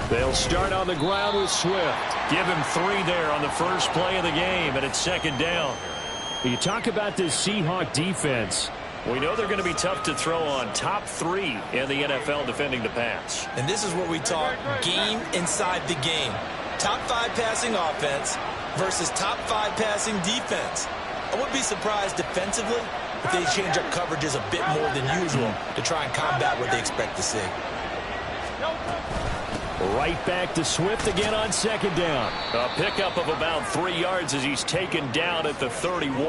They'll start on the ground with Swift. Give him 3 there on the first play of the game, and it's second down. You talk about this Seahawk defense. We know they're going to be tough to throw on. Top 3 in the NFL defending the pass. And this is what we talk game inside the game. Top 5 passing offense versus top 5 passing defense. I wouldn't be surprised defensively if they change up coverages a bit more than usual to try and combat what they expect to see. Right back to Swift again on second down. A pickup of about 3 yards as he's taken down at the 31.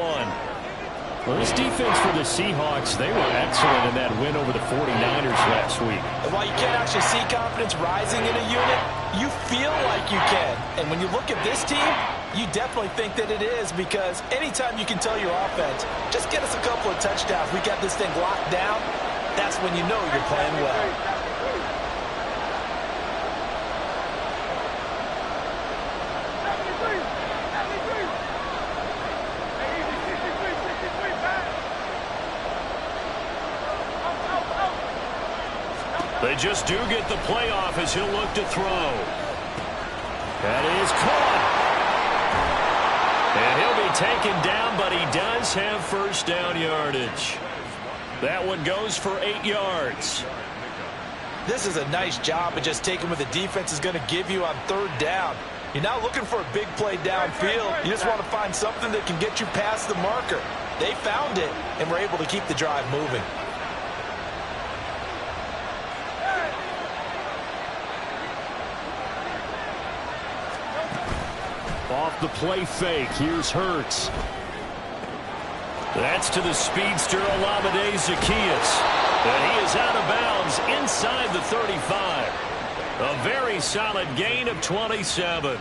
Well, this defense for the Seahawks, they were excellent in that win over the 49ers last week. And while you can't actually see confidence rising in a unit, you feel like you can. And when you look at this team, you definitely think that it is, because anytime you can tell your offense, just get us a couple of touchdowns, we got this thing locked down, that's when you know you're playing well. They just do get the playoff as he'll look to throw. That is caught. And he'll be taken down, but he does have first down yardage. That one goes for 8 yards. This is a nice job of just taking what the defense is going to give you on third down. You're not looking for a big play downfield. You just want to find something that can get you past the marker. They found it and were able to keep the drive moving. Off the play fake. Here's Hurts. That's to the speedster Olamide Zaccheaus. And he is out of bounds inside the 35. A very solid gain of 27.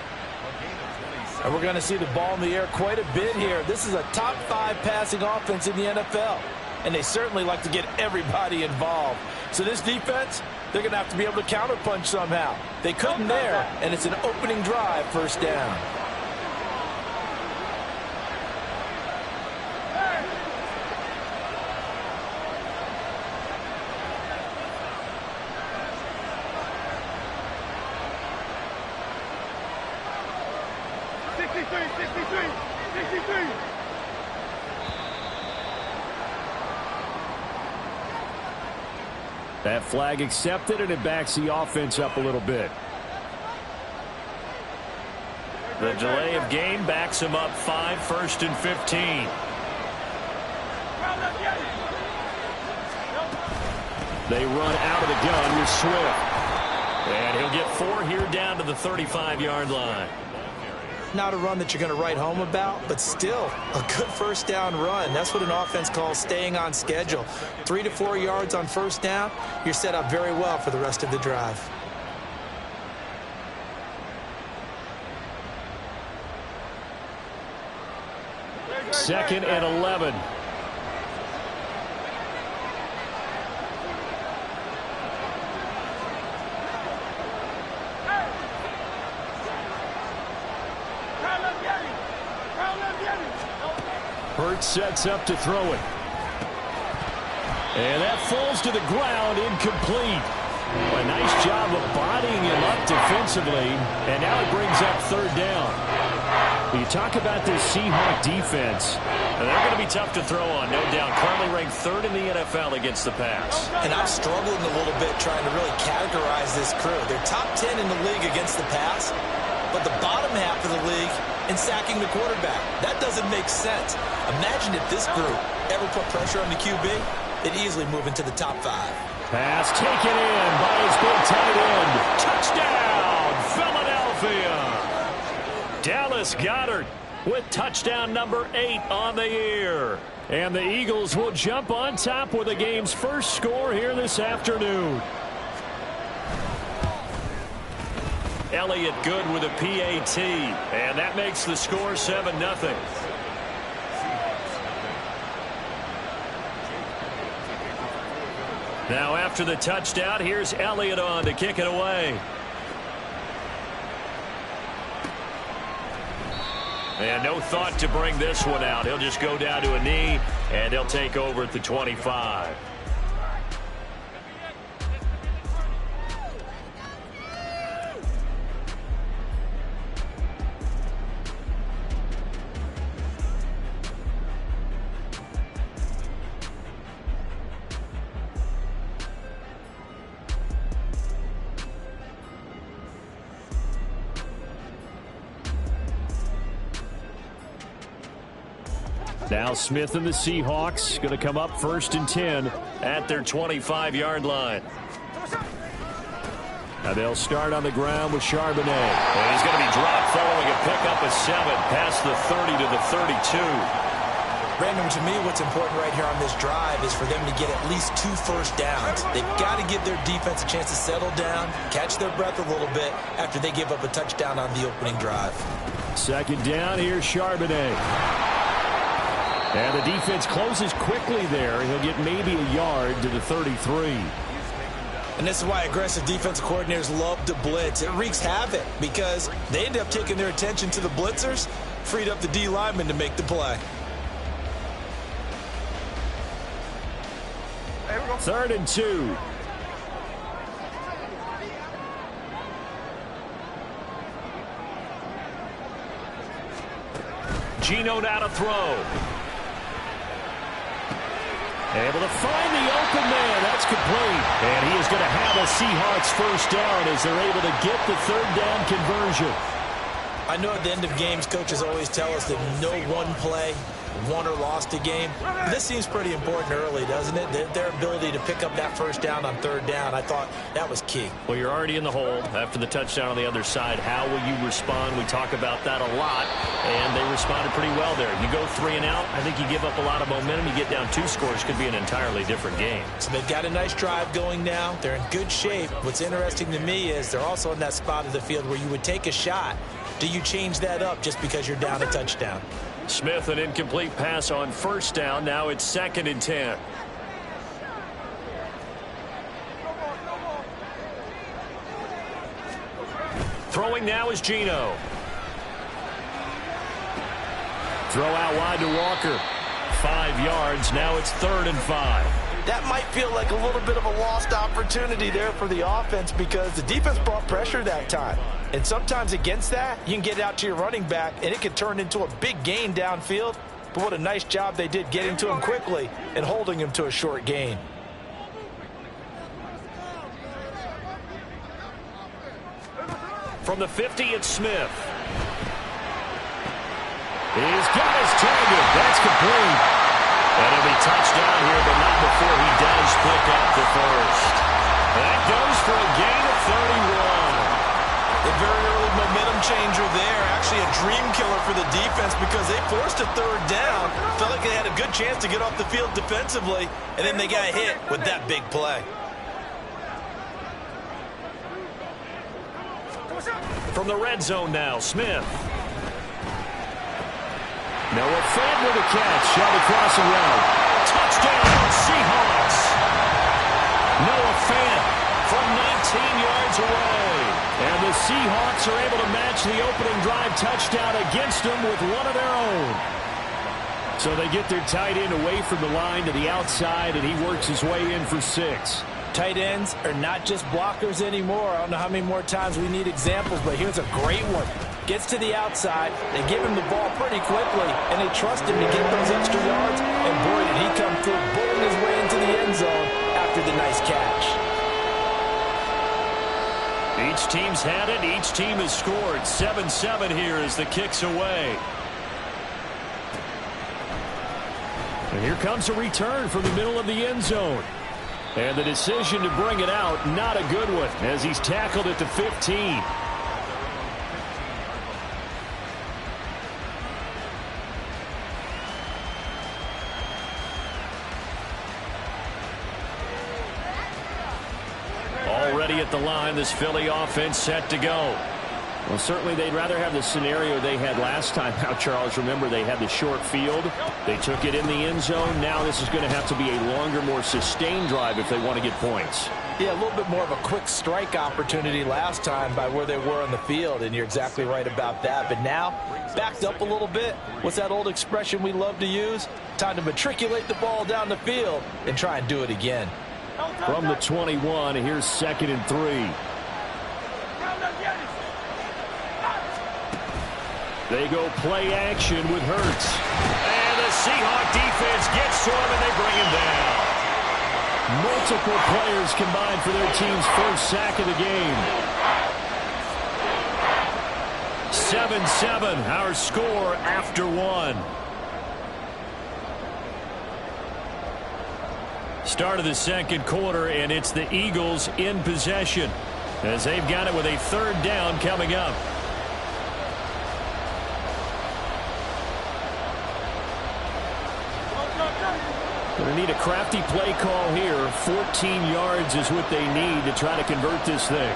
And we're going to see the ball in the air quite a bit here. This is a top 5 passing offense in the NFL. And they certainly like to get everybody involved. So this defense, they're going to have to be able to counterpunch somehow. They couldn't there, and it's an opening drive, first down. That flag accepted, and it backs the offense up a little bit. The delay of game backs him up 5, 1st and 15. They run out of the gun with Swift. And he'll get 4 here down to the 35-yard line. Not a run that you're going to write home about, but still a good first down run. That's what an offense calls staying on schedule. 3 to 4 yards on first down, you're set up very well for the rest of the drive. Second and 11. Hurts sets up to throw it. And that falls to the ground, incomplete. A nice job of bodying him up defensively, and now it brings up third down. You talk about this Seahawk defense. They're going to be tough to throw on, no doubt. Currently ranked 3rd in the NFL against the pass. And I'm struggling a little bit trying to really categorize this crew. They're top 10 in the league against the pass, but the bottom half of the league in sacking the quarterback. That doesn't make sense. Imagine if this group ever put pressure on the QB, they'd easily move into the top 5. Pass taken in by his big tight end. Touchdown, Philadelphia. Dallas Goedert with touchdown number 8 on the year. And the Eagles will jump on top with the game's first score here this afternoon. Elliott good with a PAT, and that makes the score 7-0. Now after the touchdown, here's Elliott on to kick it away. And no thought to bring this one out. He'll just go down to a knee, and he'll take over at the 25. Now Smith and the Seahawks going to come up 1st and 10 at their 25-yard line. Now they'll start on the ground with Charbonnet. And he's going to be dropped following a pickup of 7 past the 30 to the 32. Brandon, to me, what's important right here on this drive is for them to get at least 2 first downs. They've got to give their defense a chance to settle down, catch their breath a little bit after they give up a touchdown on the opening drive. 2nd down, here's Charbonnet. And the defense closes quickly there. He'll get maybe a yard to the 33. And this is why aggressive defensive coordinators love to blitz. It wreaks havoc because they end up taking their attention to the blitzers, freed up the D lineman to make the play. 3rd and 2. Geno now to throw. Able to find the open man. That's complete. And he is going to have a Seahawks first down as they're able to get the 3rd down conversion. I know at the end of games, coaches always tell us that no one play won or lost a game. This seems pretty important early, doesn't it? Their ability to pick up that first down on 3rd down, I thought that was key. Well, you're already in the hole after the touchdown on the other side. How will you respond? We talk about that a lot, and they responded pretty well there. You go 3 and out, I think you give up a lot of momentum. You get down 2 scores, could be an entirely different game. So they've got a nice drive going now. They're in good shape. What's interesting to me is they're also in that spot of the field where you would take a shot. Do you change that up just because you're down a touchdown? Smith, an incomplete pass on 1st down. Now it's 2nd and 10. Throwing now is Geno. Throw out wide to Walker. 5 yards. Now it's 3rd and 5. That might feel like a little bit of a lost opportunity there for the offense because the defense brought pressure that time. And sometimes against that, you can get it out to your running back, and it can turn into a big gain downfield. But what a nice job they did getting to him quickly and holding him to a short gain. From the 50, it's Smith. He's got his target. That's complete. And it'll be touchdown here, but not before he does pick up the first. That goes for a gain of 31. A very early momentum changer there. Actually a dream killer for the defense because they forced a 3rd down. Felt like they had a good chance to get off the field defensively, and then they got hit with that big play. From the red zone now, Smith. Noah Fant with a catch. Shot across the road. Touchdown, Seahawks. Noah Fant from 19 yards away. And the Seahawks are able to match the opening drive touchdown against them with one of their own. So they get their tight end away from the line to the outside, and he works his way in for 6. Tight ends are not just blockers anymore. I don't know how many more times we need examples, but here's a great one. Gets to the outside, they give him the ball pretty quickly, and they trust him to get those extra yards, and boy, did he come through, bulling his way into the end zone after the nice catch. Each team's had it. Each team has scored. 7-7 here as the kick's away. And here comes a return from the middle of the end zone. And the decision to bring it out, not a good one, as he's tackled at the 15. Already at the line, this Philly offense set to go. Well, certainly they'd rather have the scenario they had last time out, Charles. Remember, they had the short field. They took it in the end zone. Now this is going to have to be a longer, more sustained drive if they want to get points. Yeah, a little bit more of a quick strike opportunity last time by where they were on the field, and you're exactly right about that. But now, backed up a little bit. What's that old expression we love to use? Time to matriculate the ball down the field and try and do it again. From the 21, here's 2nd and 3. They go play action with Hurts. And the Seahawk defense gets to him, and they bring him down. Multiple players combined for their team's first sack of the game. 7-7, our score after 1. Start of the second quarter, and it's the Eagles in possession as they've got it with a 3rd down coming up. Going to need a crafty play call here. 14 yards is what they need to try to convert this thing.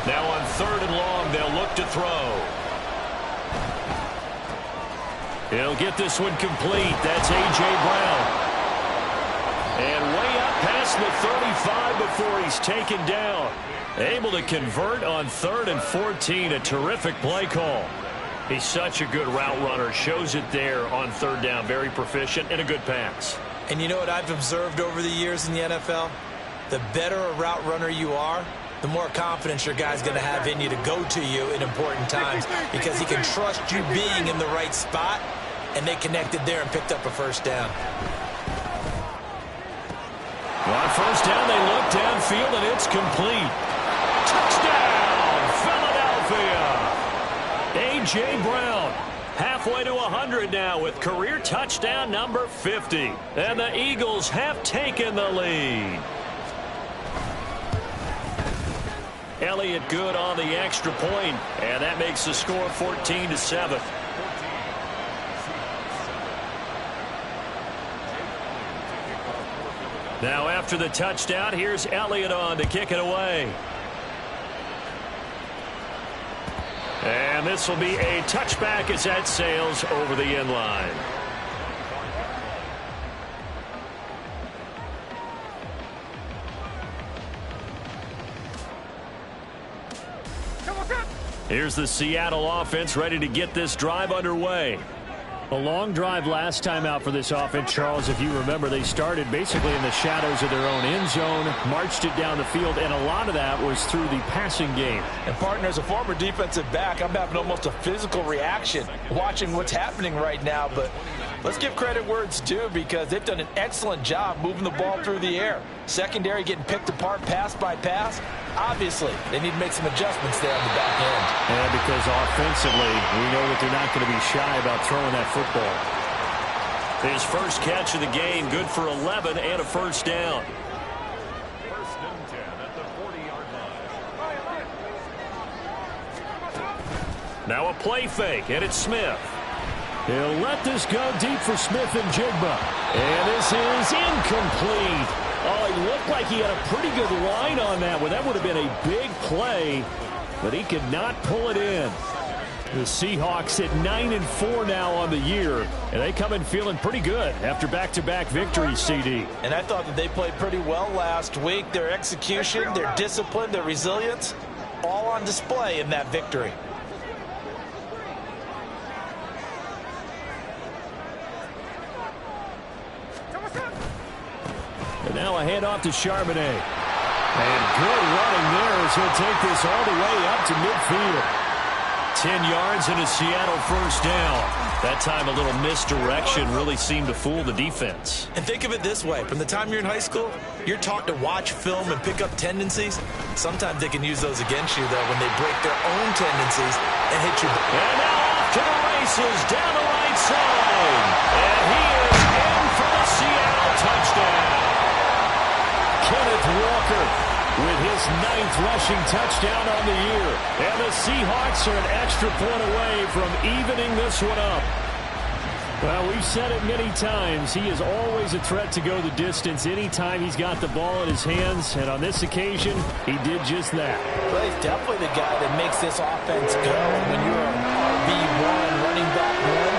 Now on 3rd and long, they'll look to throw. He'll get this one complete. That's A.J. Brown. And way up past the 35 before he's taken down. Able to convert on 3rd and 14. A terrific play call. He's such a good route runner. Shows it there on 3rd down. Very proficient and a good pass. And you know what I've observed over the years in the NFL? The better a route runner you are, the more confidence your guy's going to have in you to go to you in important times because he can trust you being in the right spot, and they connected there and picked up a 1st down. Well, on 1st down, they look downfield, and it's complete. Touchdown, Philadelphia! A.J. Brown, halfway to 100 now with career touchdown number 50. And the Eagles have taken the lead. Elliott good on the extra point, and that makes the score 14-7. Now after the touchdown, here's Elliott on to kick it away. And this will be a touchback as that sails over the end line. Here's the Seattle offense ready to get this drive underway. A long drive last time out for this offense, Charles. If you remember, they started basically in the shadows of their own end zone, marched it down the field, and a lot of that was through the passing game. And, partner, as a former defensive back, I'm having almost a physical reaction watching what's happening right now. But let's give credit where it's due because they've done an excellent job moving the ball through the air. Secondary getting picked apart pass by pass. Obviously, they need to make some adjustments there on the back end. And because offensively, we know that they're not going to be shy about throwing that football. His first catch of the game, good for 11 and a 1st down. 1st and 10 at the 40-yard line. Now a play fake, and it's Smith. He'll let this go deep for Smith and Jigba. And this is incomplete. Oh, he looked like he had a pretty good line on that one. That would have been a big play, but he could not pull it in. The Seahawks at 9-4 now on the year, and they come in feeling pretty good after back-to-back victories, CD. And I thought that they played pretty well last week. Their execution, their discipline, their resilience, all on display in that victory. And now a handoff to Charbonnet. And good running there as he'll take this all the way up to midfield. 10 yards and a Seattle 1st down. That time a little misdirection really seemed to fool the defense. And think of it this way. From the time you're in high school, you're taught to watch film and pick up tendencies. Sometimes they can use those against you, though, when they break their own tendencies and hit you. And now off to the races down the right side. And he is in for the Seattle touchdown. Kenneth Walker with his 9th rushing touchdown on the year. And the Seahawks are an extra point away from evening this one up. Well, we've said it many times. He is always a threat to go the distance anytime he's got the ball in his hands. And on this occasion, he did just that. Well, he's definitely the guy that makes this offense go. When you're an RB1, running back one,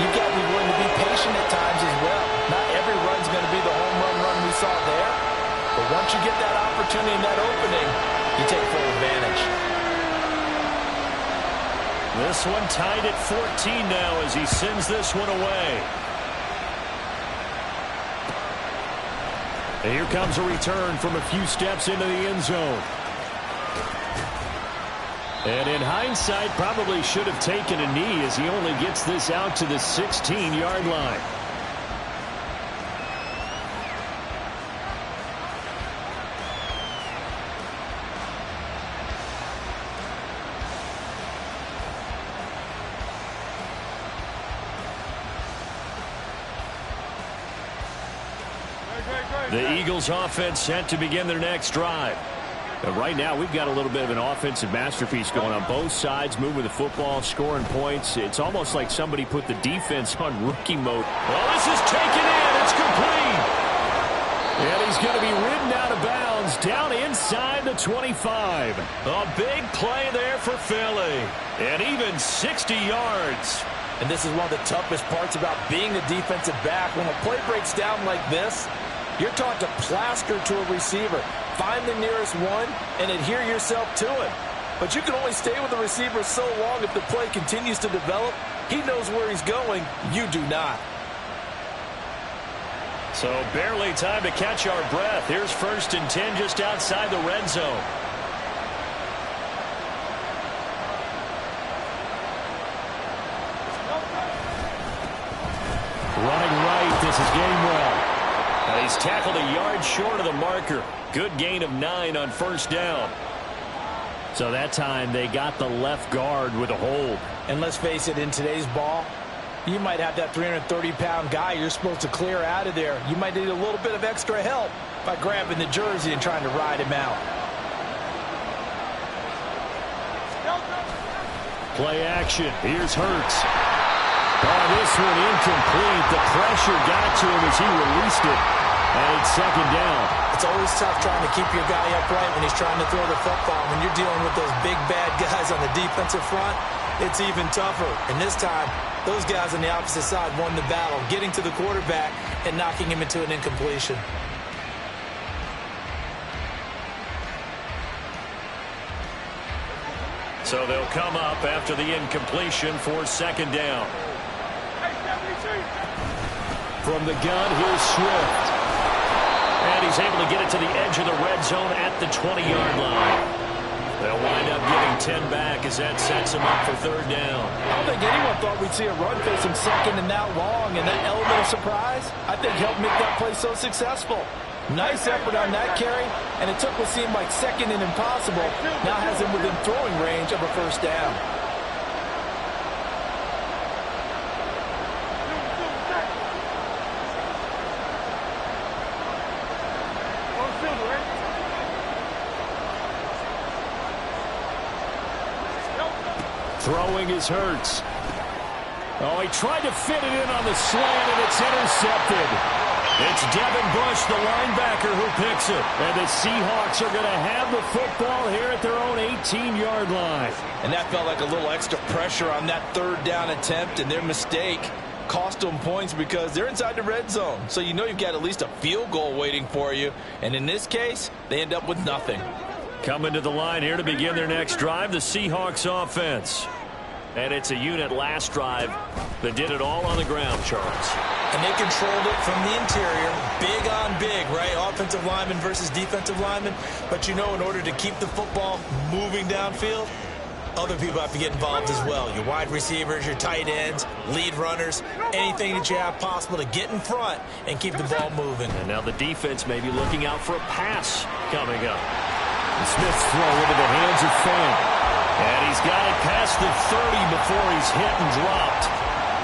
you've got to be willing to be patient at times as well. Not every run's going to be the home run we saw there. Once you get that opportunity and that opening, you take full advantage. This one tied at 14 now as he sends this one away. And here comes a return from a few steps into the end zone. And in hindsight, probably should have taken a knee as he only gets this out to the 16-yard line. The Eagles offense set to begin their next drive. But right now, we've got a little bit of an offensive masterpiece going on both sides, moving the football, scoring points. It's almost like somebody put the defense on rookie mode. Well, this is taken in. It's complete. And he's going to be ridden out of bounds down inside the 25. A big play there for Philly. And even 60 yards. And this is one of the toughest parts about being the defensive back. When a play breaks down like this, you're taught to plaster to a receiver. Find the nearest one and adhere yourself to it. But you can only stay with the receiver so long if the play continues to develop. He knows where he's going. You do not. So barely time to catch our breath. Here's 1st and 10 just outside the red zone. Running right. This is Gainwell. And he's tackled a yard short of the marker. Good gain of 9 on 1st down. So that time they got the left guard with a hold. And let's face it, in today's ball, you might have that 330-pound guy you're supposed to clear out of there. You might need a little bit of extra help by grabbing the jersey and trying to ride him out. Play action. Here's Hurts. Oh, this one incomplete. The pressure got to him as he released it. And it's 2nd down. It's always tough trying to keep your guy upright when he's trying to throw the football. When you're dealing with those big, bad guys on the defensive front, it's even tougher. And this time, those guys on the opposite side won the battle, getting to the quarterback and knocking him into an incompletion. So they'll come up after the incompletion for 2nd down. From the gun, here's Swift. And he's able to get it to the edge of the red zone at the 20-yard line. They'll wind up getting 10 back as that sets him up for 3rd down. I don't think anyone thought we'd see a run facing 2nd and that long, and that element of surprise, I think, helped make that play so successful. Nice effort on that carry, and it took what seemed like 2nd and impossible. Now has him within throwing range of a 1st down. Throwing is Hurts. Oh, he tried to fit it in on the slant, and it's intercepted. It's Devin Bush, the linebacker, who picks it. And the Seahawks are going to have the football here at their own 18-yard line. And that felt like a little extra pressure on that 3rd down attempt, and their mistake cost them points because they're inside the red zone. So you know you've got at least a field goal waiting for you. And in this case, they end up with nothing. Coming to the line here to begin their next drive, the Seahawks offense. And it's a unit last drive that did it all on the ground, Charles. And they controlled it from the interior, big on big, right? Offensive lineman versus defensive lineman. But you know, in order to keep the football moving downfield, other people have to get involved as well. Your wide receivers, your tight ends, lead runners, anything that you have possible to get in front and keep the ball moving. And now the defense may be looking out for a pass coming up. And Smith's throw into the hands of Fan. And he's got it past the 30 before he's hit and dropped.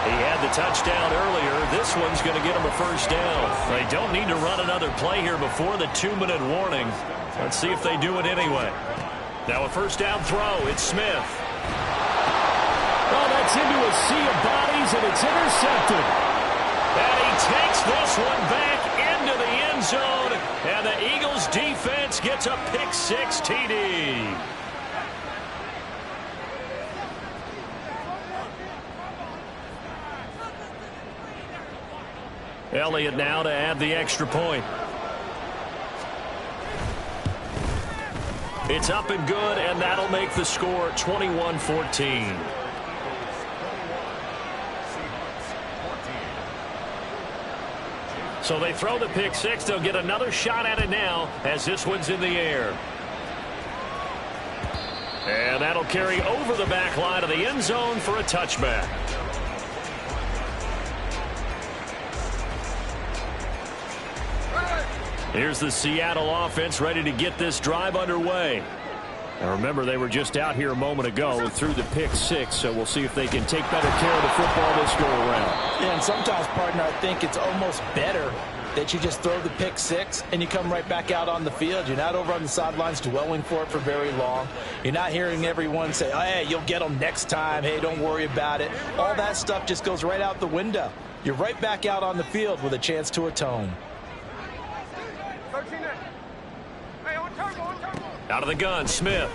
He had the touchdown earlier. This one's going to get him a 1st down. They don't need to run another play here before the 2-minute warning. Let's see if they do it anyway. Now a 1st down throw. It's Smith. Oh, that's into a sea of bodies, and it's intercepted. And he takes this one back into the end zone. And the Eagles defense gets a pick-6 TD. Elliott now to add the extra point. It's up and good, and that'll make the score 21-14. So they throw the pick six. They'll get another shot at it now as this one's in the air. And that'll carry over the back line of the end zone for a touchback. Here's the Seattle offense ready to get this drive underway. Now remember, they were just out here a moment ago through the pick six, so we'll see if they can take better care of the football this go around. Yeah, and sometimes, partner, I think it's almost better that you just throw the pick six and you come right back out on the field. You're not over on the sidelines dwelling for it for very long. You're not hearing everyone say, oh, hey, you'll get them next time. Hey, don't worry about it. All that stuff just goes right out the window. You're right back out on the field with a chance to atone. Out of the gun, Smith.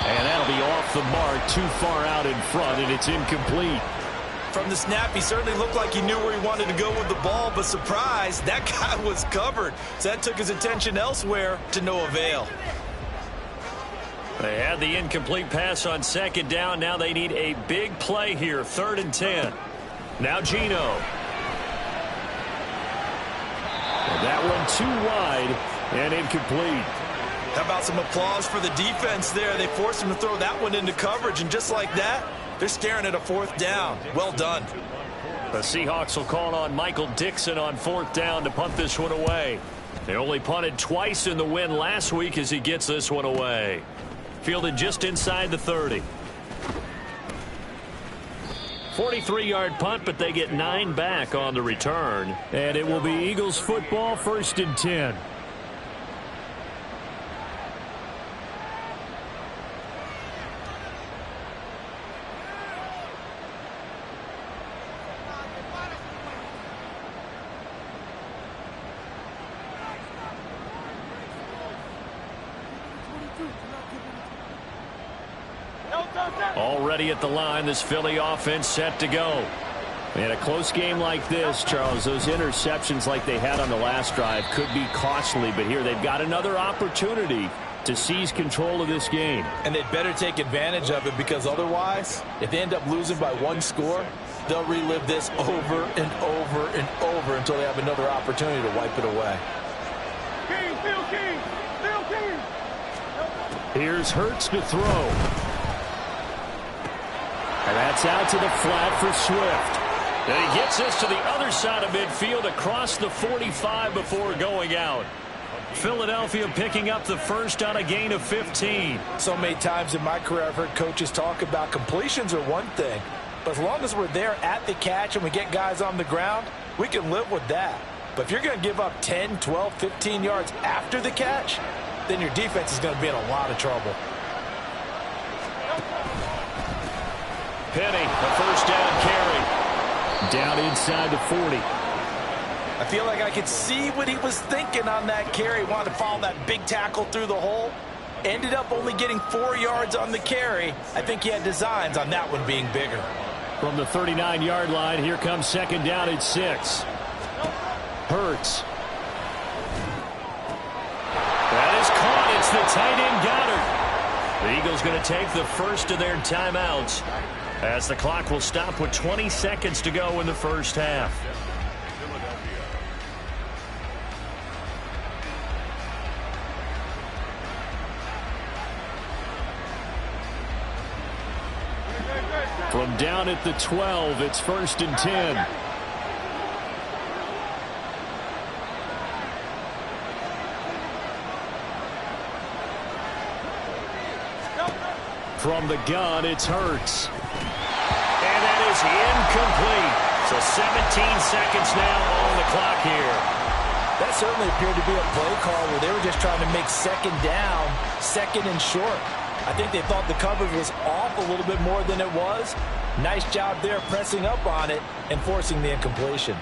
And that'll be off the mark, too far out in front, and it's incomplete. From the snap, he certainly looked like he knew where he wanted to go with the ball, but surprise, that guy was covered. So that took his attention elsewhere to no avail. They had the incomplete pass on second down. Now they need a big play here, 3rd and 10. Now Geno. And that one too wide and incomplete. How about some applause for the defense there? They forced him to throw that one into coverage, and just like that, they're staring at a 4th down. Well done. The Seahawks will call on Michael Dixon on 4th down to punt this one away. They only punted twice in the win last week as he gets this one away. Fielded just inside the 30. 43-yard punt, but they get 9 back on the return. And it will be Eagles football, 1st and 10. Already at the line, this Philly offense set to go. In a close game like this, Charles, those interceptions like they had on the last drive could be costly, but here they've got another opportunity to seize control of this game. And they'd better take advantage of it, because otherwise, if they end up losing by 1 score, they'll relive this over and over and over until they have another opportunity to wipe it away. Here's Hurts to throw. And that's out to the flat for Swift. And he gets this to the other side of midfield across the 45 before going out. Philadelphia picking up the first on a gain of 15. So many times in my career I've heard coaches talk about completions are one thing, but as long as we're there at the catch and we get guys on the ground, we can live with that. But if you're going to give up 10, 12, 15 yards after the catch, then your defense is going to be in a lot of trouble. Penny, a first down carry. Down inside the 40. I feel like I could see what he was thinking on that carry. Wanted to follow that big tackle through the hole. Ended up only getting 4 yards on the carry. I think he had designs on that one being bigger. From the 39-yard line, here comes 2nd down at 6. Hurts. That is caught. It's the tight end Goddard. The Eagles going to take the first of their timeouts as the clock will stop with 20 seconds to go in the first half. From down at the 12, it's 1st and 10. From the gun, it's Hurts. And that is incomplete. So 17 seconds now on the clock here. That certainly appeared to be a play call where they were just trying to make 2nd down, 2nd and short. I think they thought the coverage was off a little bit more than it was. Nice job there pressing up on it and forcing the incompletion.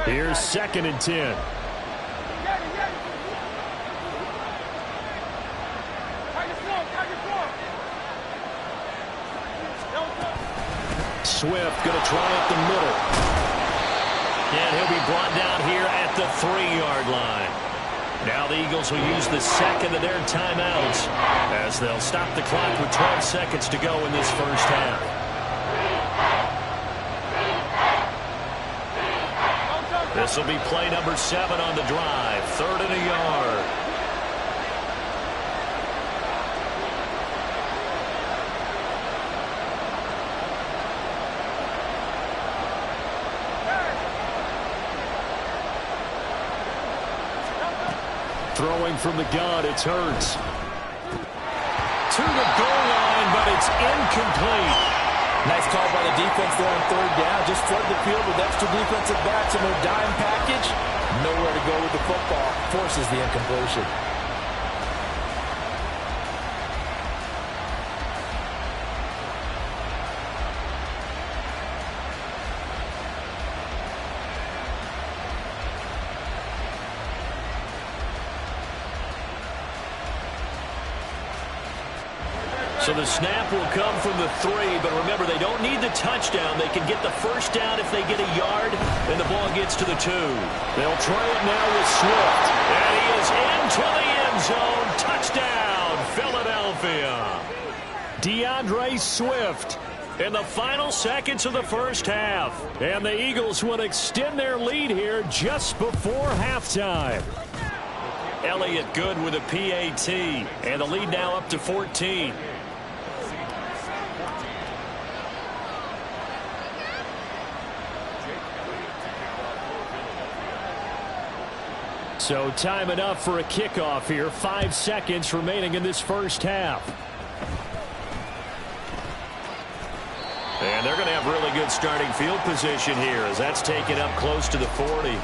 Here's 2nd and 10. Swift going to try up the middle. And he'll be brought down here at the 3-yard line. Now the Eagles will use the second of their timeouts as they'll stop the clock with 12 seconds to go in this first half. This will be play number 7 on the drive. 3rd and a yard. Throwing from the gun, it's Hurts. To the goal line, but it's incomplete. Nice call by the defense there on 3rd down. Just flood the field with extra defensive backs in their dime package. Nowhere to go with the football. Forces the incompletion. So the snap will come from the 3, but remember, they don't need the touchdown. They can get the first down if they get a yard, and the ball gets to the 2. They'll try it now with Swift. And he is into the end zone. Touchdown, Philadelphia. DeAndre Swift in the final seconds of the first half. And the Eagles will extend their lead here just before halftime. Elliott good with a PAT, and the lead now up to 14. So time enough for a kickoff here. 5 seconds remaining in this first half. And they're going to have really good starting field position here as that's taken up close to the 40.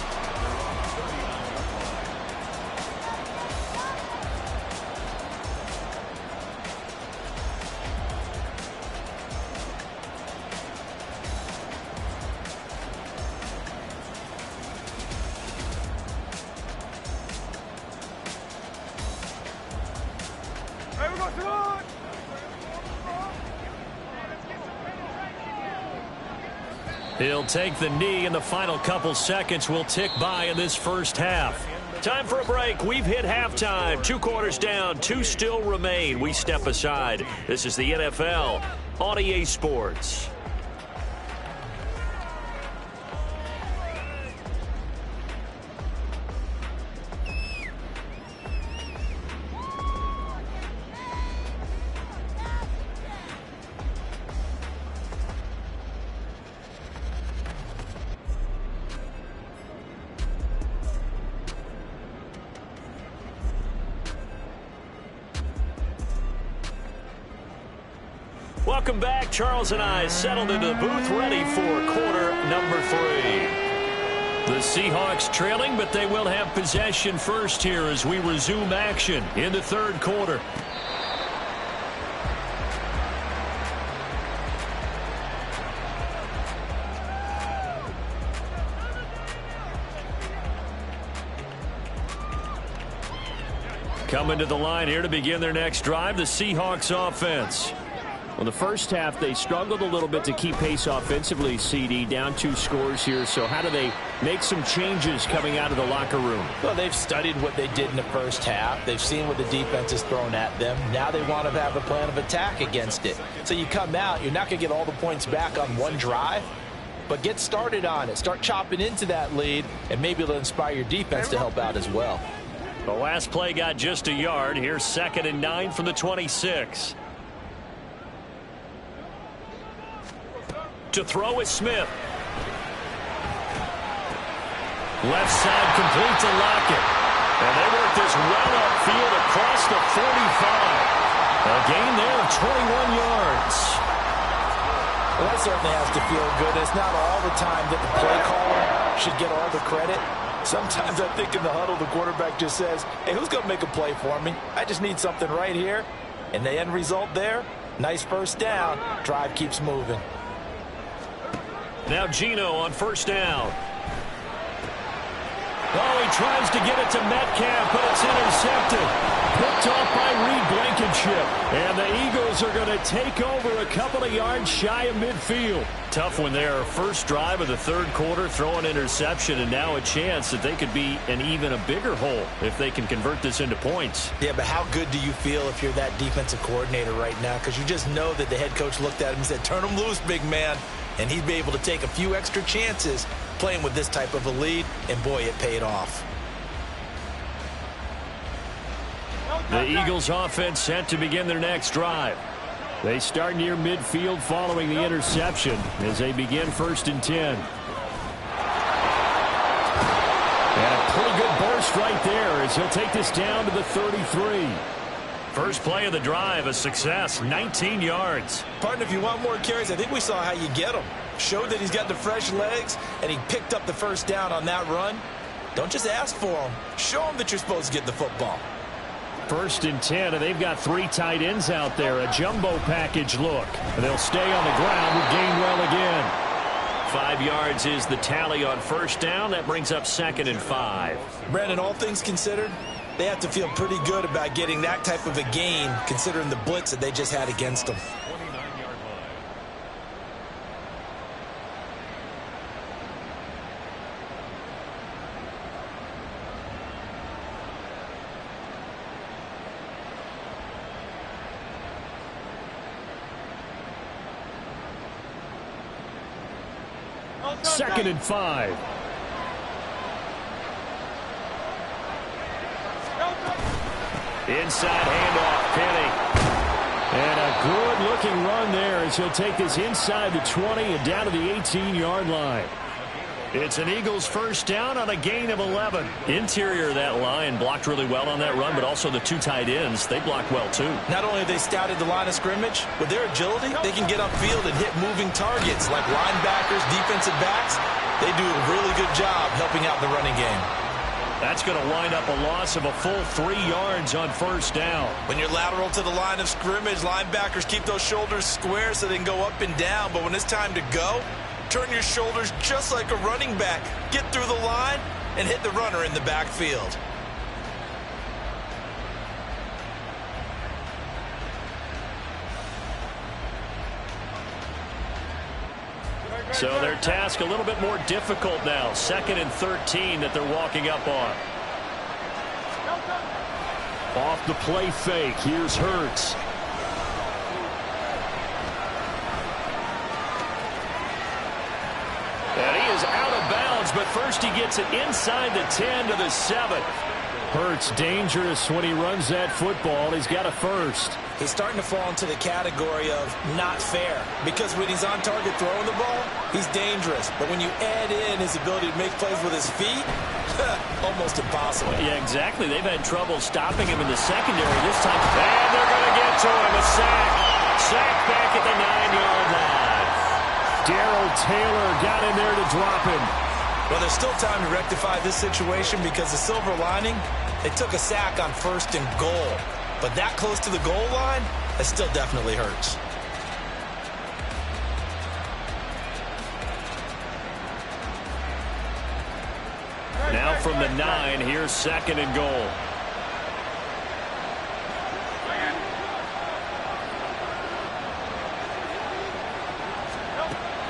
He'll take the knee, and the final couple seconds will tick by in this first half. Time for a break. We've hit halftime. 2 quarters down, 2 still remain. We step aside. This is the NFL on EA Sports. Welcome back. Charles and I settled into the booth ready for quarter number 3. The Seahawks trailing, but they will have possession first here as we resume action in the 3rd quarter. Coming to the line here to begin their next drive, the Seahawks offense. Well, the first half, they struggled a little bit to keep pace offensively, CD, down 2 scores here. So how do they make some changes coming out of the locker room? Well, they've studied what they did in the first half. They've seen what the defense has thrown at them. Now they want to have a plan of attack against it. So you come out, you're not going to get all the points back on one drive, but get started on it. Start chopping into that lead, and maybe it'll inspire your defense to help out as well. The last play got just a yard. Here's 2nd and 9 from the 26. To throw is Smith. Left side complete to Lockett. And they work this well upfield across the 45. A gain there of 21 yards. Well, that certainly has to feel good. It's not all the time that the play caller should get all the credit. Sometimes I think in the huddle, the quarterback just says, hey, who's going to make a play for me? I just need something right here. And the end result there, nice first down. Drive keeps moving. Now Geno on first down. Oh, he tries to get it to Metcalf, but it's intercepted. Picked off by Reed Blankenship. And the Eagles are going to take over a couple of yards shy of midfield. Tough one there. First drive of the third quarter, throw an interception, and now a chance that they could be in even a bigger hole if they can convert this into points. Yeah, but how good do you feel if you're that defensive coordinator right now? Because you just know that the head coach looked at him and said, turn him loose, big man. And he'd be able to take a few extra chances playing with this type of a lead, and boy, it paid off. The Eagles offense set to begin their next drive. They start near midfield following the interception as they begin 1st and 10. And a pretty good burst right there as he'll take this down to the 33. First play of the drive, a success, 19 yards. Partner, if you want more carries, I think we saw how you get them. Showed that he's got the fresh legs, and he picked up the first down on that run. Don't just ask for them. Show them that you're supposed to get the football. 1st and 10, and they've got 3 tight ends out there. A jumbo package look. And they'll stay on the ground with Gainwell again. 5 yards is the tally on first down. That brings up 2nd and 5. Brandon, all things considered, they have to feel pretty good about getting that type of a gain, considering the blitz that they just had against them. 29-yard line. Second and 5. Inside handoff, Penny. And a good-looking run there as he'll take this inside the 20 and down to the 18-yard line. It's an Eagles first down on a gain of 11. Interior of that line blocked really well on that run, but also the 2 tight ends, they blocked well too. Not only have they scouted the line of scrimmage, with their agility, they can get upfield and hit moving targets like linebackers, defensive backs. They do a really good job helping out the running game. That's going to wind up a loss of a full 3 yards on first down. When you're lateral to the line of scrimmage, linebackers keep those shoulders square so they can go up and down. But when it's time to go, turn your shoulders just like a running back. Get through the line and hit the runner in the backfield. So their task a little bit more difficult now. 2nd and 13 that they're walking up on. Off the play fake. Here's Hurts. And he is out of bounds, but first he gets it inside the 10 to the 7. Hurts dangerous when he runs that football. He's got a first. He's starting to fall into the category of not fair, because when he's on target throwing the ball, he's dangerous. But when you add in his ability to make plays with his feet, almost impossible. Yeah, exactly. They've had trouble stopping him in the secondary this time. And they're going to get to him. A sack. Sack back at the 9-yard line. Darrell Taylor got in there to drop him. Well, there's still time to rectify this situation because the silver lining, they took a sack on 1st and goal. But that close to the goal line, that still definitely hurts. Now from the 9, here's 2nd and goal.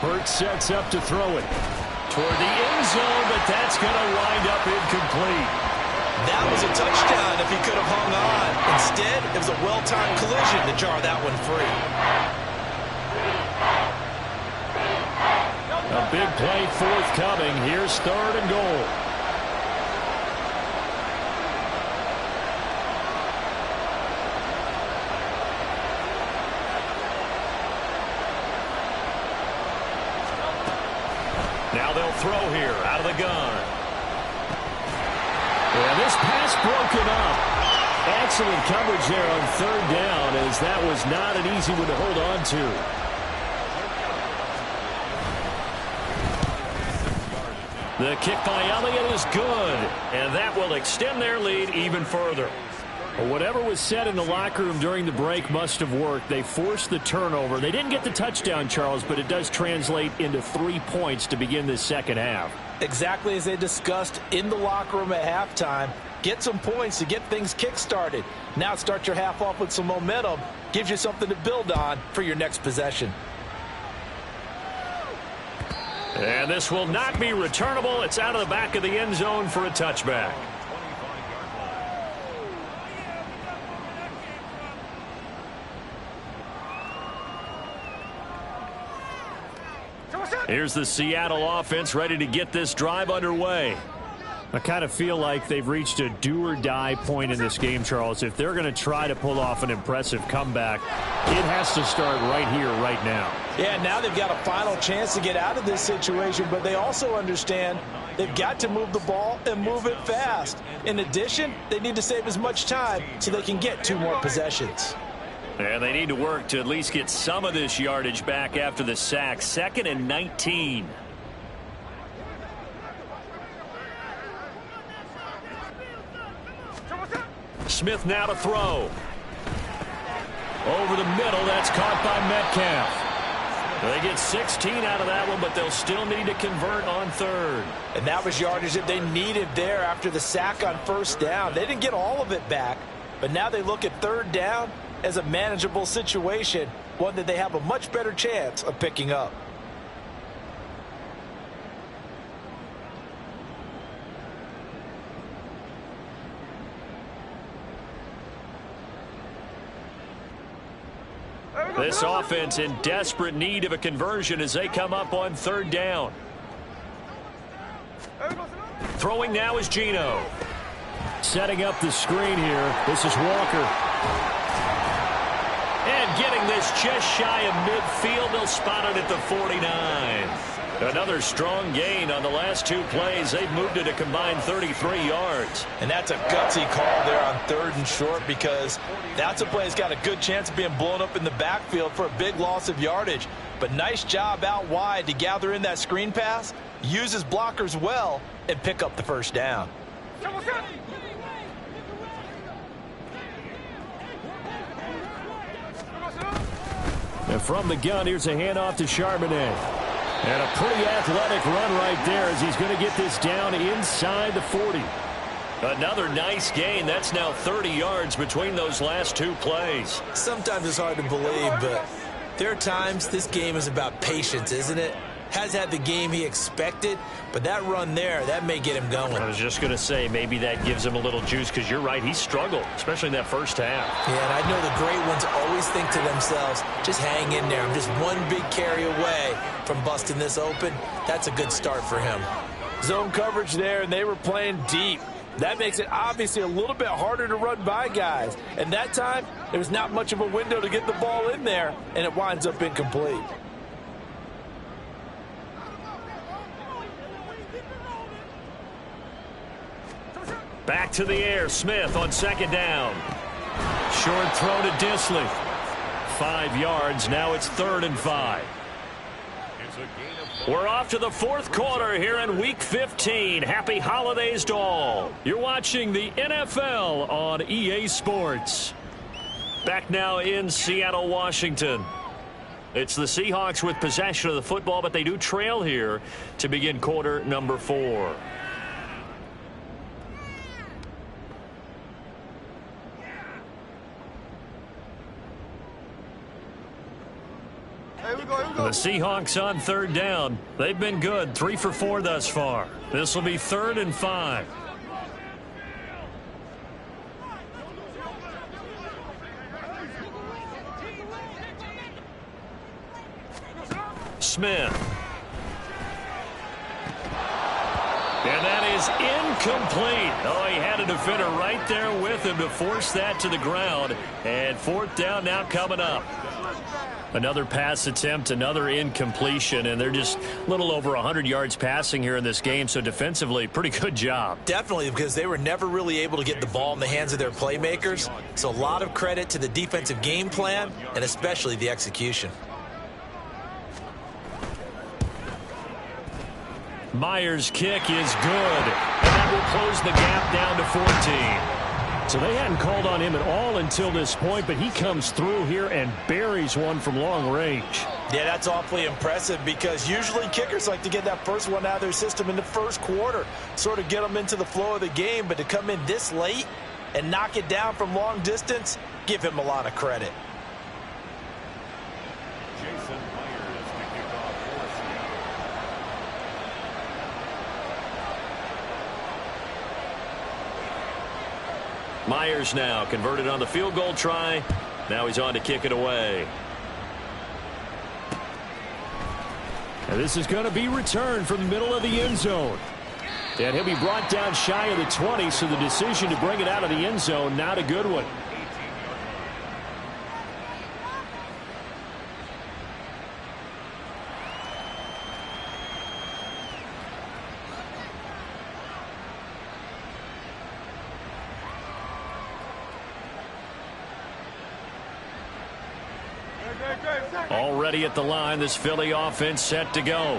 Hurts sets up to throw it toward the end zone, but that's going to wind up incomplete. That was a touchdown if he could have hung on. Instead, it was a well-timed collision to jar that one free. A big play forthcoming. Here's 3rd and goal. Now they'll throw here out of the gun. And this pass broken up. Excellent coverage there on 3rd down, as that was not an easy one to hold on to. The kick by Elliott is good, and that will extend their lead even further. Well, whatever was said in the locker room during the break must have worked. They forced the turnover. They didn't get the touchdown, Charles, but it does translate into 3 points to begin this second half. Exactly as they discussed in the locker room at halftime. Get some points to get things kick-started. Now start your half off with some momentum. Gives you something to build on for your next possession. And this will not be returnable. It's out of the back of the end zone for a touchback. Here's the Seattle offense ready to get this drive underway. I kind of feel like they've reached a do-or-die point in this game, Charles. If they're going to try to pull off an impressive comeback, it has to start right here, right now. Yeah, now they've got a final chance to get out of this situation, but they also understand they've got to move the ball and move it fast. In addition, they need to save as much time so they can get 2 more possessions. And they need to work to at least get some of this yardage back after the sack. 2nd and 19. Smith now to throw. Over the middle, that's caught by Metcalf. They get 16 out of that one, but they'll still need to convert on 3rd. And that was yardage that they needed there after the sack on 1st down. They didn't get all of it back, but now they look at 3rd down as a manageable situation, one that they have a much better chance of picking up. This offense in desperate need of a conversion as they come up on 3rd down. Throwing now is Geno. Setting up the screen here. This is Walker. And getting this just shy of midfield. They'll spot it at the 49. Another strong gain on the last 2 plays. They've moved it a combined 33 yards. And that's a gutsy call there on 3rd and short, because that's a play that's got a good chance of being blown up in the backfield for a big loss of yardage. But nice job out wide to gather in that screen pass, use his blockers well, and pick up the 1st down. And from the gun, here's a handoff to Charbonnet. And a pretty athletic run right there as he's going to get this down inside the 40. Another nice gain. That's now 30 yards between those last 2 plays. Sometimes it's hard to believe, but there are times this game is about patience, isn't it? Has had the game he expected, but that run there, that may get him going. I was just going to say, maybe that gives him a little juice, because you're right, he struggled, especially in that 1st half. Yeah, and I know the great ones always think to themselves, just hang in there. I'm just one big carry away from busting this open. That's a good start for him. Zone coverage there, and they were playing deep. That makes it obviously a little bit harder to run by guys. And that time, there was not much of a window to get the ball in there, and it winds up incomplete. Back to the air. Smith on 2nd down. Short throw to Disley. 5 yards. Now it's 3rd and 5. We're off to the 4th quarter here in Week 15. Happy holidays to all. You're watching the NFL on EA Sports. Back now in Seattle, Washington. It's the Seahawks with possession of the football, but they do trail here to begin quarter number 4. The Seahawks on 3rd down. They've been good. 3 for 4 thus far. This will be 3rd and 5. Smith. And that is incomplete. Oh, he had a defender right there with him to force that to the ground. And 4th down now coming up. Another pass attempt, another incompletion, and they're just a little over 100 yards passing here in this game, so defensively, pretty good job. Definitely, because they were never really able to get the ball in the hands of their playmakers, so a lot of credit to the defensive game plan and especially the execution. Myers' kick is good, and that will close the gap down to 14. So they hadn't called on him at all until this point, but he comes through here and buries one from long range. Yeah, that's awfully impressive because usually kickers like to get that first one out of their system in the first quarter, sort of get them into the flow of the game, but to come in this late and knock it down from long distance, give him a lot of credit. Myers now converted on the field goal try. Now he's on to kick it away. And this is going to be returned from the middle of the end zone. And he'll be brought down shy of the 20, so the decision to bring it out of the end zone, not a good one. Already at the line, this Philly offense set to go.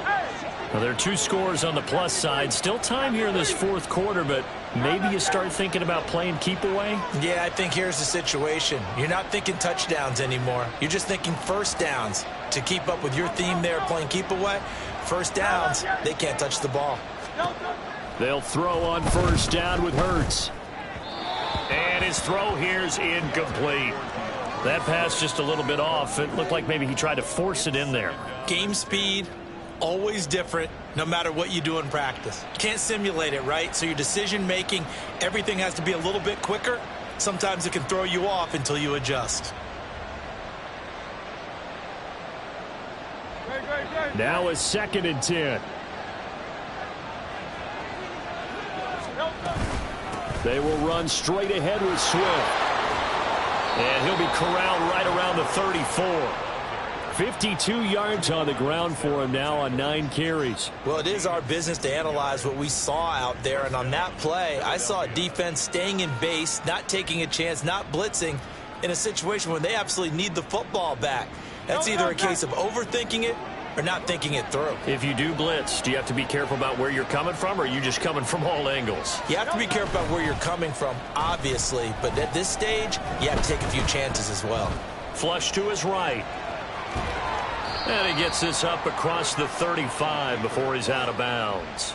Well, there are 2 scores on the plus side. Still time here in this fourth quarter, but maybe you start thinking about playing keep away? Yeah, I think here's the situation. You're not thinking touchdowns anymore. You're just thinking first downs. To keep up with your theme there, playing keep away, first downs, they can't touch the ball. They'll throw on first down with Hurts. And his throw here's incomplete. That pass just a little bit off. It looked like maybe he tried to force it in there. Game speed, always different, no matter what you do in practice. You can't simulate it, right? So your decision making, everything has to be a little bit quicker. Sometimes it can throw you off until you adjust. Now a 2nd and 10. They will run straight ahead with Swift. And he'll be corralled right around the 34. 52 yards on the ground for him now on 9 carries. Well, it is our business to analyze what we saw out there. And on that play, I saw a defense staying in base, not taking a chance, not blitzing in a situation where they absolutely need the football back. That's either a case of overthinking it or not thinking it through. If you do blitz, do you have to be careful about where you're coming from, or are you just coming from all angles? You have to be careful about where you're coming from, obviously, but at this stage, you have to take a few chances as well. Flush to his right. And he gets this up across the 35 before he's out of bounds.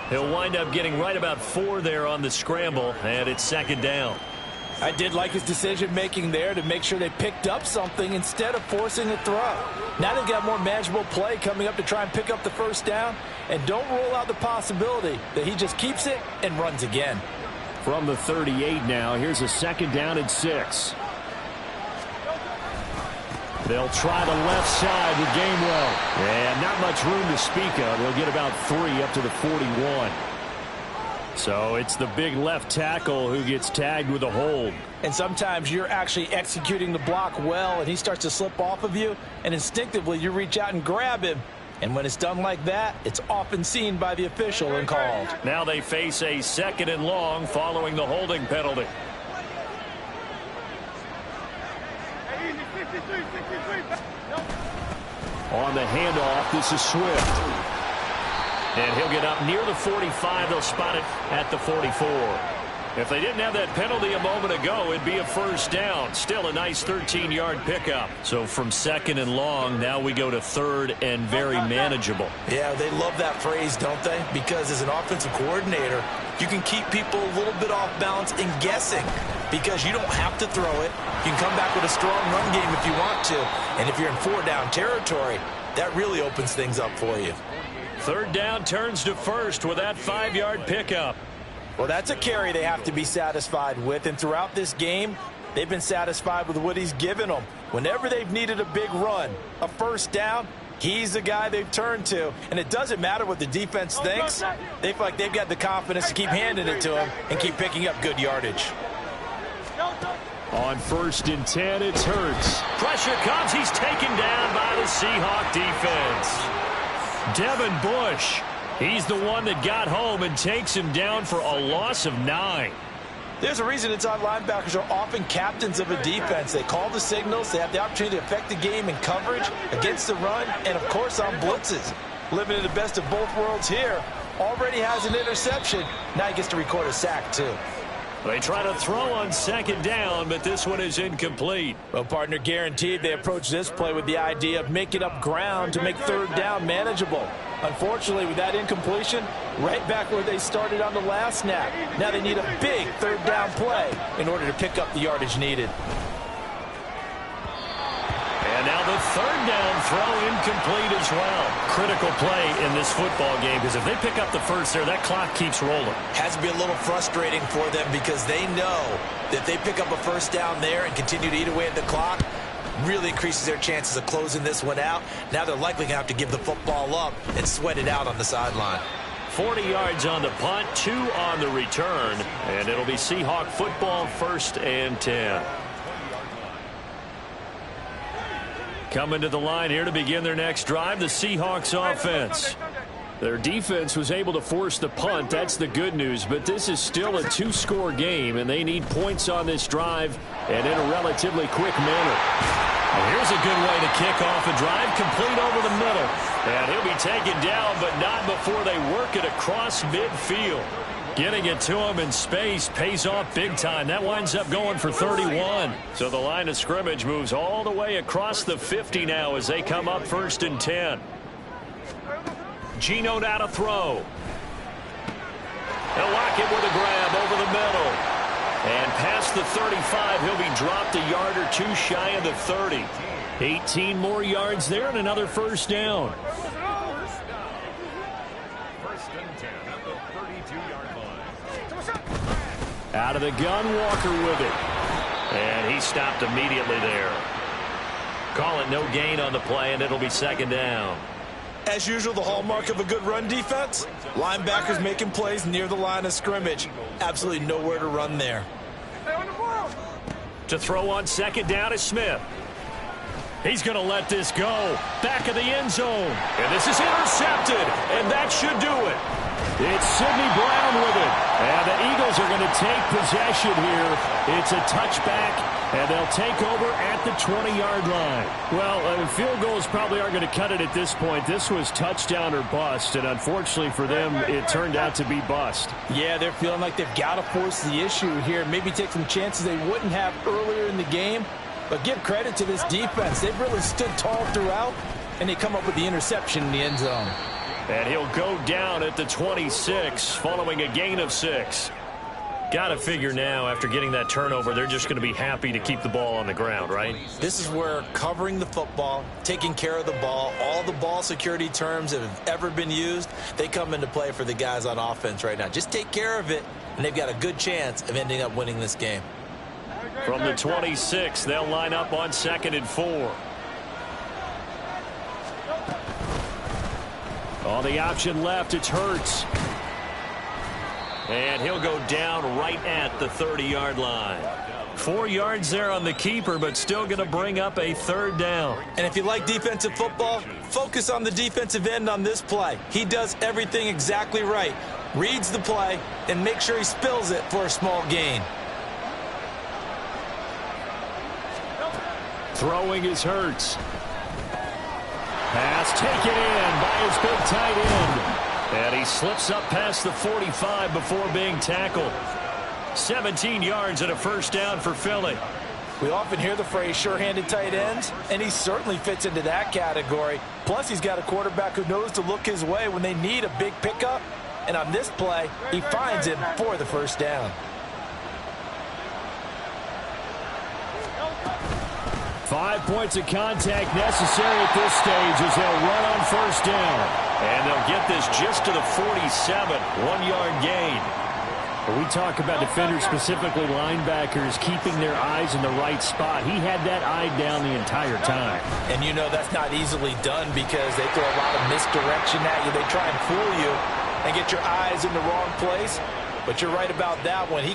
He'll wind up getting right about 4 there on the scramble, and it's 2nd down. I did like his decision-making there to make sure they picked up something instead of forcing a throw. Now they've got more manageable play coming up to try and pick up the first down, and don't rule out the possibility that he just keeps it and runs again. From the 38 now, here's a 2nd down and 6. They'll try the left side with Gainwell. And not much room to speak of. They'll get about 3 up to the 41. So it's the big left tackle who gets tagged with a hold. And sometimes you're actually executing the block well, and he starts to slip off of you, and instinctively you reach out and grab him. And when it's done like that, it's often seen by the official and called. Now they face a 2nd and long following the holding penalty. On the handoff, this is Swift. And he'll get up near the 45. They'll spot it at the 44. If they didn't have that penalty a moment ago, it'd be a first down. Still a nice 13-yard pickup. So from 2nd and long, now we go to 3rd and very manageable. Yeah, they love that phrase, don't they? Because as an offensive coordinator, you can keep people a little bit off balance and guessing because you don't have to throw it. You can come back with a strong run game if you want to. And if you're in 4-down territory, that really opens things up for you. 3rd down turns to 1st with that 5-yard pickup. Well, that's a carry they have to be satisfied with. And throughout this game, they've been satisfied with what he's given them. Whenever they've needed a big run, a first down, he's the guy they've turned to. And it doesn't matter what the defense thinks. They feel like they've got the confidence to keep handing it to him and keep picking up good yardage. On 1st and 10, it's Hurts. Pressure comes. He's taken down by the Seahawk defense. Devin Bush, he's the one that got home and takes him down for a loss of 9. There's a reason inside linebackers are often captains of a defense. They call the signals. They have the opportunity to affect the game in coverage, against the run, and, of course, on blitzes. Living in the best of both worlds here. Already has an interception. Now he gets to record a sack, too. They try to throw on second down, but this one is incomplete. Well, partner, guaranteed they approach this play with the idea of making up ground to make third down manageable. Unfortunately, with that incompletion, right back where they started on the last snap. Now they need a big third down play in order to pick up the yardage needed. And now the third down throw incomplete as well. Critical play in this football game, because if they pick up the first there, that clock keeps rolling. Has to be a little frustrating for them because they know that if they pick up a first down there and continue to eat away at the clock, really increases their chances of closing this one out. Now they're likely going to have to give the football up and sweat it out on the sideline. 40 yards on the punt, 2 on the return, and it'll be Seahawk football, 1st and 10. Coming to the line here to begin their next drive, the Seahawks offense. Their defense was able to force the punt. That's the good news, but this is still a 2-score game, and they need points on this drive and in a relatively quick manner. And here's a good way to kick off a drive, complete over the middle. And he'll be taken down, but not before they work it across midfield. Getting it to him in space pays off big time. That winds up going for 31. So the line of scrimmage moves all the way across the 50 now as they come up 1st and 10. Geno now to throw. They'll lock it with a grab over the middle. And past the 35, he'll be dropped a yard or 2 shy of the 30. 18 more yards there and another first down. Out of the gun, Walker with it. And he stopped immediately there. Call it no gain on the play, and it'll be 2nd down. As usual, the hallmark of a good run defense, linebackers making plays near the line of scrimmage. Absolutely nowhere to run there. To throw on 2nd down is Smith. He's going to let this go. Back of the end zone. And this is intercepted, and that should do it. It's Sidney Brown with it. And the Eagles are going to take possession here. It's a touchback, and they'll take over at the 20-yard line. Well, field goals probably aren't going to cut it at this point. This was touchdown or bust, and unfortunately for them, it turned out to be bust. Yeah, they're feeling like they've got to force the issue here. Maybe take some chances they wouldn't have earlier in the game. But give credit to this defense. They've really stood tall throughout, and they come up with the interception in the end zone. And he'll go down at the 26 following a gain of 6. Got to figure now, after getting that turnover, they're just going to be happy to keep the ball on the ground, right? This is where covering the football, taking care of the ball, all the ball security terms that have ever been used, they come into play for the guys on offense right now. Just take care of it, and they've got a good chance of ending up winning this game. From the 26, they'll line up on 2nd and 4. On the option left, it's Hurts. And he'll go down right at the 30-yard line. 4 yards there on the keeper, but still going to bring up a 3rd down. And if you like defensive football, focus on the defensive end on this play. He does everything exactly right. Reads the play and make sure he spills it for a small gain. Throwing is Hurts. Pass taken in by his big tight end. And he slips up past the 45 before being tackled. 17 yards and a 1st down for Philly. We often hear the phrase sure-handed tight ends, and he certainly fits into that category. Plus, he's got a quarterback who knows to look his way when they need a big pickup. And on this play, he finds him for the 1st down. 5 points of contact necessary at this stage as they'll run on 1st down. And they'll get this just to the 47, 1-yard gain. When we talk about defenders, specifically linebackers, keeping their eyes in the right spot, he had that eye down the entire time. And you know that's not easily done because they throw a lot of misdirection at you. They try and fool you and get your eyes in the wrong place. But you're right about that one. He